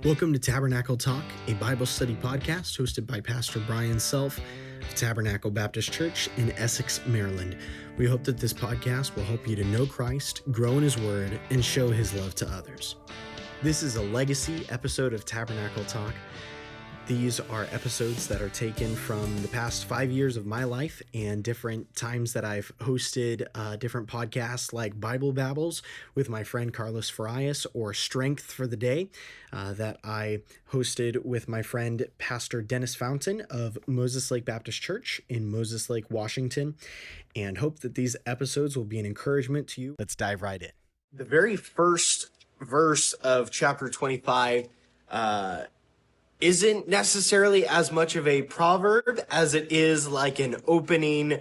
Welcome to Tabernacle Talk, a Bible study podcast hosted by Pastor Bryon of Tabernacle Baptist Church in Essex, Maryland. We hope that this podcast will help you to know Christ, grow in His Word, and show His love to others. This is a legacy episode of Tabernacle Talk. These are episodes that are taken from the past 5 years of my life and different times that I've hosted different podcasts like Bible Babbles with my friend Carlos Farias, or Strength for the Day that I hosted with my friend Pastor Dennis Fountain of Moses Lake Baptist Church in Moses Lake, Washington, and hope that these episodes will be an encouragement to you. Let's dive right in. The very first verse of chapter 25 isn't necessarily as much of a proverb as it is like an opening,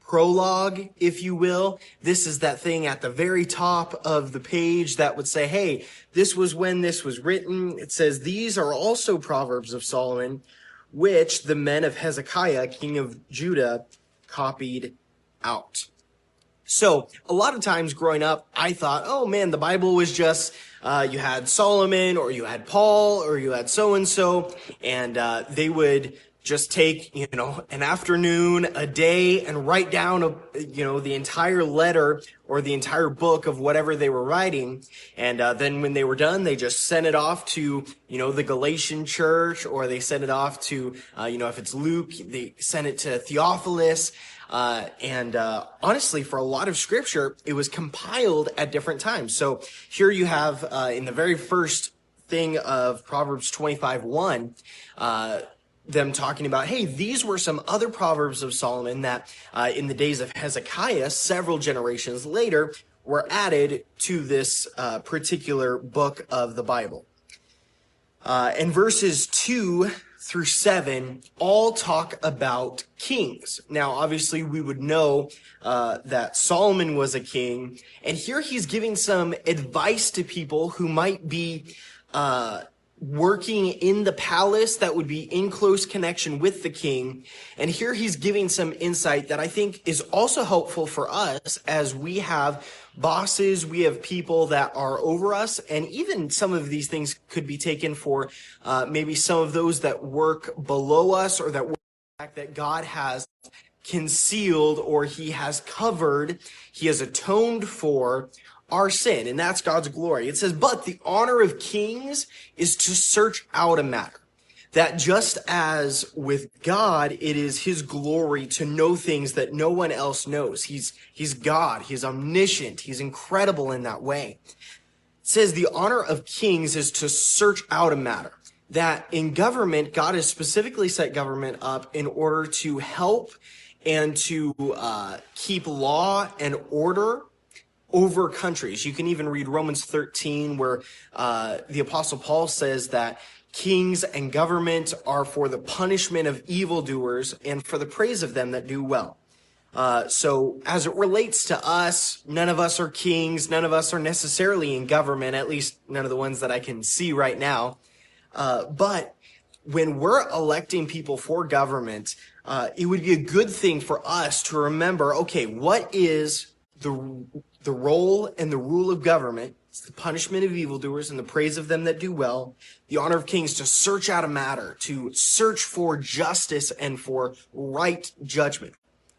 prologue, if you will. This is that thing at the very top of the page that would say, hey, this was when this was written. It says, these are also Proverbs of Solomon, which the men of Hezekiah, king of Judah, copied out. So a lot of times growing up, I thought, oh man, the Bible was just, you had Solomon, or you had Paul, or you had so-and-so, and they would just take, an afternoon, a day, and write down, the entire letter or the entire book of whatever they were writing. And then when they were done, they just sent it off to, the Galatian church, or they sent it off to, if it's Luke, they sent it to Theophilus. Honestly, for a lot of scripture, it was compiled at different times. So here you have, in the very first thing of Proverbs 25:1, them talking about, hey, these were some other Proverbs of Solomon that, in the days of Hezekiah, several generations later, were added to this, particular book of the Bible. And verses 2 through 7 all talk about kings. Now, obviously, we would know that Solomon was a king, and here he's giving some advice to people who might be working in the palace, that would be in close connection with the king. And here he's giving some insight that I think is also helpful for us, as we have bosses, we have people that are over us, and even some of these things could be taken for maybe some of those that work below us, or that work that God has concealed, or He has covered, He has atoned for our sin, and that's God's glory. It says, but the honor of kings is to search out a matter. That just as with God, it is His glory to know things that no one else knows. He's God. He's omniscient. He's incredible in that way. It says the honor of kings is to search out a matter. That in government, God has specifically set government up in order to help and to keep law and order over countries. You can even read Romans 13, where the Apostle Paul says that kings and government are for the punishment of evildoers and for the praise of them that do well. So as it relates to us, none of us are kings. None of us are necessarily in government, at least none of the ones that I can see right now. But when we're electing people for government, it would be a good thing for us to remember, okay, what is the role and the rule of government? It's the punishment of evildoers and the praise of them that do well. The honor of kings to search out a matter, to search for justice and for right judgment,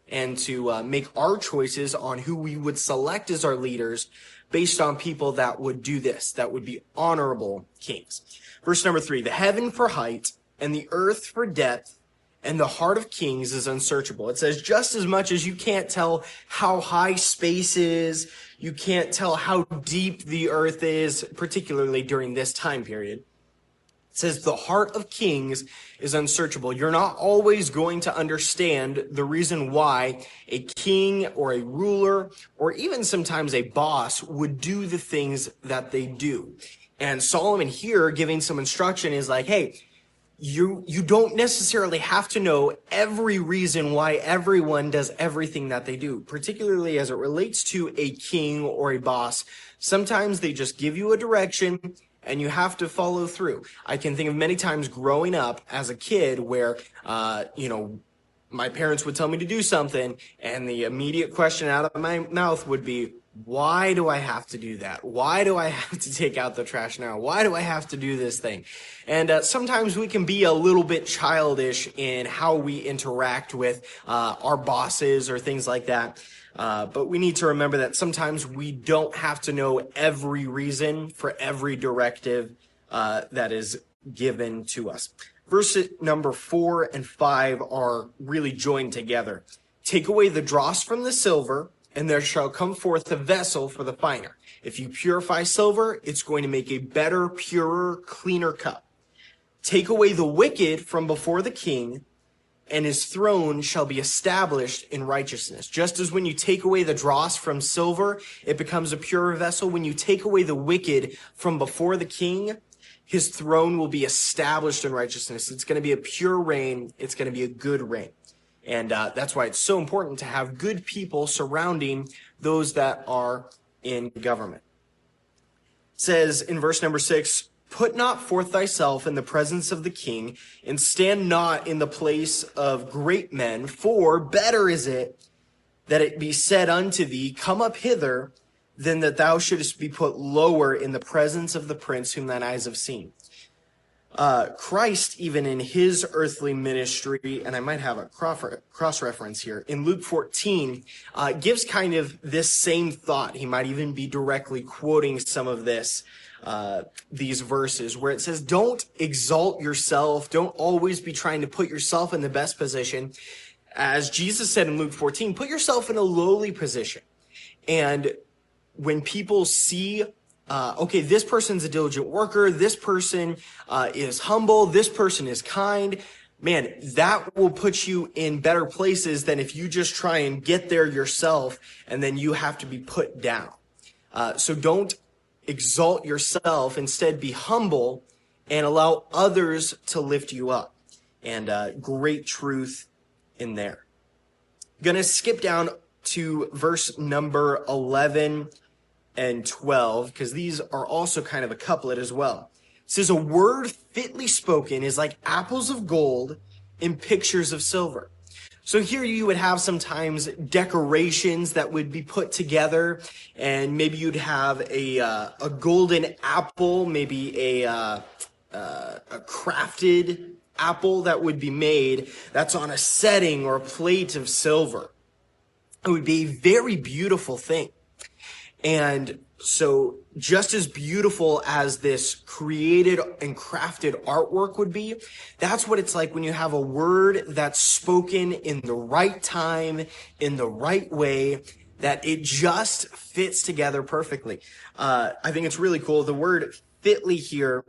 and to make our choices on who we would select as our leaders based on people that would do this, that would be honorable kings. Verse number 3, the heaven for height and the earth for depth, and the heart of kings is unsearchable. It says, just as much as you can't tell how high space is, you can't tell how deep the earth is, particularly during this time period. It says the heart of kings is unsearchable. You're not always going to understand the reason why a king or a ruler, or even sometimes a boss, would do the things that they do. And Solomon here giving some instruction is like, hey, you don't necessarily have to know every reason why everyone does everything that they do, particularly as it relates to a king or a boss. Sometimes they just give you a direction and you have to follow through. I can think of many times growing up as a kid where, my parents would tell me to do something, and the immediate question out of my mouth would be, Why do I have to do that? Why do I have to take out the trash now? Why do I have to do this thing? And sometimes we can be a little bit childish in how we interact with our bosses or things like that. But we need to remember that sometimes we don't have to know every reason for every directive that is given to us. Verse number 4 and 5 are really joined together. Take away the dross from the silver, and there shall come forth a vessel for the finer. If you purify silver, it's going to make a better, purer, cleaner cup. Take away the wicked from before the king, and his throne shall be established in righteousness. Just as when you take away the dross from silver, it becomes a purer vessel. When you take away the wicked from before the king, his throne will be established in righteousness. It's going to be a pure reign. It's going to be a good reign. And that's why it's so important to have good people surrounding those that are in government. It says in verse number 6, put not forth thyself in the presence of the king, and stand not in the place of great men, for better is it that it be said unto thee, come up hither, than that thou shouldest be put lower in the presence of the prince whom thine eyes have seen. Christ, even in his earthly ministry, and I might have a cross-reference here, in Luke 14, gives kind of this same thought. He might even be directly quoting some of these verses, where it says, don't exalt yourself, don't always be trying to put yourself in the best position. As Jesus said in Luke 14, put yourself in a lowly position. And when people see okay, this person's a diligent worker, this person is humble, this person is kind, man, that will put you in better places than if you just try and get there yourself and then you have to be put down. So don't exalt yourself, instead be humble and allow others to lift you up. And great truth in there. Going to skip down to verse number 11 and 12, because these are also kind of a couplet as well. It says, a word fitly spoken is like apples of gold in pictures of silver. So here you would have sometimes decorations that would be put together, and maybe you'd have a golden apple, maybe a crafted apple that would be made that's on a setting or a plate of silver. It would be a very beautiful thing. And so just as beautiful as this created and crafted artwork would be, that's what it's like when you have a word that's spoken in the right time, in the right way, that it just fits together perfectly. I think it's really cool. The word fitly here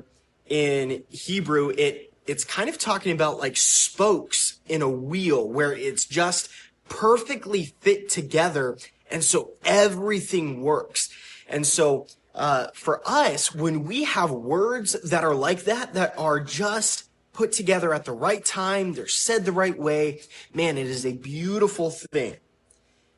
in Hebrew, it's kind of talking about like spokes in a wheel, where it's just perfectly fit together. And so everything works. And so for us, when we have words that are like that are just put together at the right time, they're said the right way, man, it is a beautiful thing.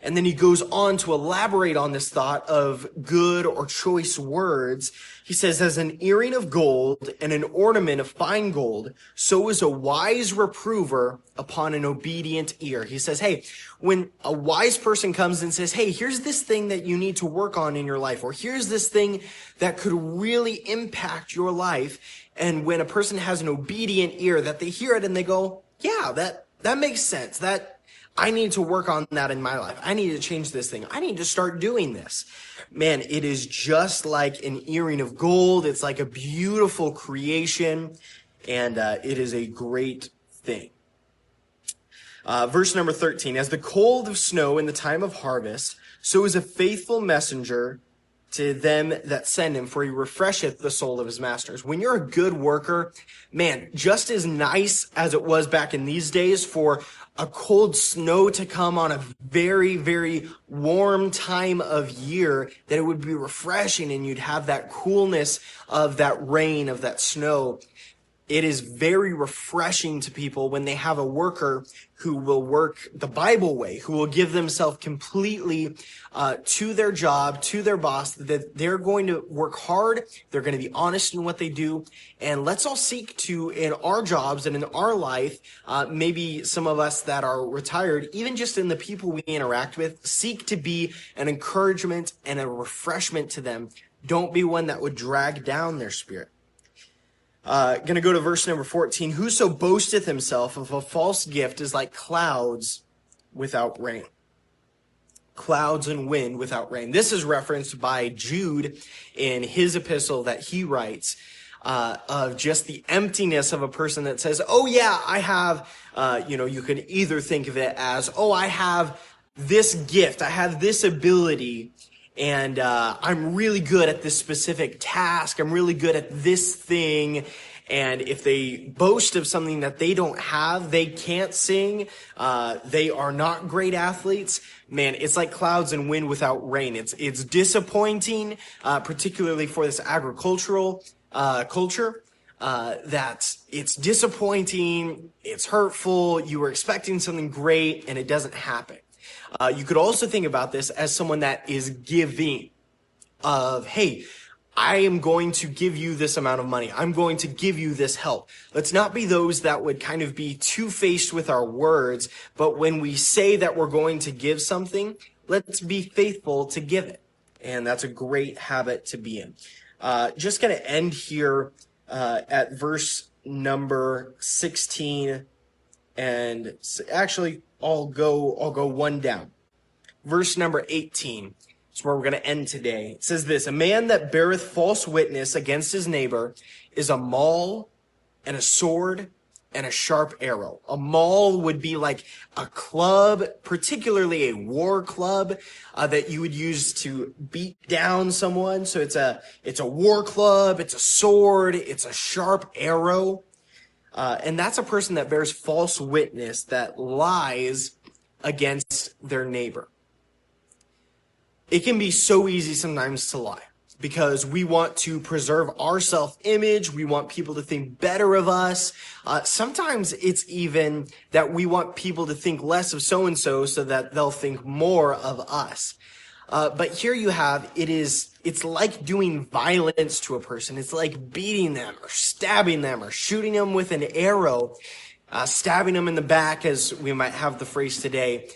And then he goes on to elaborate on this thought of good or choice words. He says, as an earring of gold and an ornament of fine gold, so is a wise reprover upon an obedient ear. He says, hey, when a wise person comes and says, hey, here's this thing that you need to work on in your life, or here's this thing that could really impact your life. And when a person has an obedient ear, that they hear it and they go, yeah, that makes sense. I need to work on that in my life. I need to change this thing. I need to start doing this. Man, it is just like an earring of gold. It's like a beautiful creation, and it is a great thing. Verse number 13, as the cold of snow in the time of harvest, so is a faithful messenger to them that send him, for he refresheth the soul of his masters. When you're a good worker, man, just as nice as it was back in these days for a cold snow to come on a very, very warm time of year, that it would be refreshing and you'd have that coolness of that rain, of that snow. it is very refreshing to people when they have a worker who will work the Bible way, who will give themselves completely to their job, to their boss, that they're going to work hard, they're going to be honest in what they do, and let's all seek to, in our jobs and in our life, maybe some of us that are retired, even just in the people we interact with, seek to be an encouragement and a refreshment to them. Don't be one that would drag down their spirit. Going to go to verse number 14. Whoso boasteth himself of a false gift is like clouds without rain. Clouds and wind without rain. This is referenced by Jude in his epistle that he writes of just the emptiness of a person that says, oh yeah, I have, you can either think of it as, oh, I have this gift, I have this ability, and I'm really good at this specific task. I'm really good at this thing. And if they boast of something that they don't have, they can't sing, they are not great athletes, man, it's like clouds and wind without rain. It's disappointing, particularly for this agricultural culture, that it's disappointing, it's hurtful, you were expecting something great, and it doesn't happen. You could also think about this as someone that is giving of, hey, I am going to give you this amount of money. I'm going to give you this help. Let's not be those that would kind of be two-faced with our words, but when we say that we're going to give something, let's be faithful to give it. And that's a great habit to be in. Just going to end here at verse number 16, and actually I'll go one down. Verse number 18 is where we're going to end today. It says this: a man that beareth false witness against his neighbor is a maul and a sword and a sharp arrow. A maul would be like a club, particularly a war club that you would use to beat down someone. So it's a war club, it's a sword, it's a sharp arrow. And that's a person that bears false witness, that lies against their neighbor. It can be so easy sometimes to lie because we want to preserve our self-image. We want people to think better of us. Sometimes it's even that we want people to think less of so-and-so so that they'll think more of us. But here you have, it's like doing violence to a person. It's like beating them or stabbing them or shooting them with an arrow, stabbing them in the back, as we might have the phrase today,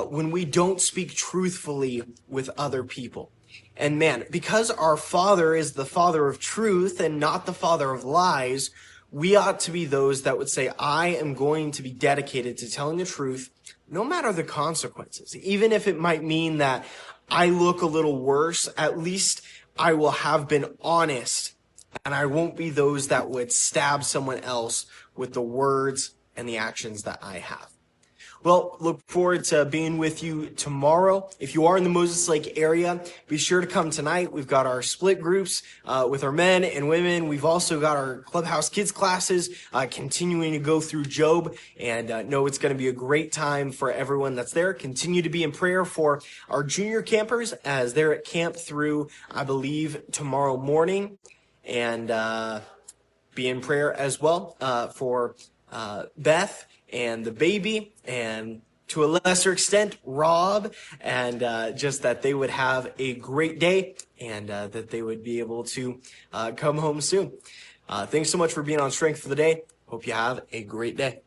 when we don't speak truthfully with other people. And man, because our Father is the Father of truth and not the Father of lies, we ought to be those that would say, I am going to be dedicated to telling the truth, no matter the consequences. Even if it might mean that I look a little worse, at least I will have been honest, and I won't be those that would stab someone else with the words and the actions that I have. Well, look forward to being with you tomorrow. If you are in the Moses Lake area, be sure to come tonight. We've got our split groups with our men and women. We've also got our Clubhouse Kids classes continuing to go through Job, and know it's going to be a great time for everyone that's there. Continue to be in prayer for our junior campers as they're at camp through, I believe, tomorrow morning, and be in prayer as well for Beth and the baby, and to a lesser extent, Rob, and just that they would have a great day, and that they would be able to come home soon. Thanks so much for being on Strength for the Day. Hope you have a great day.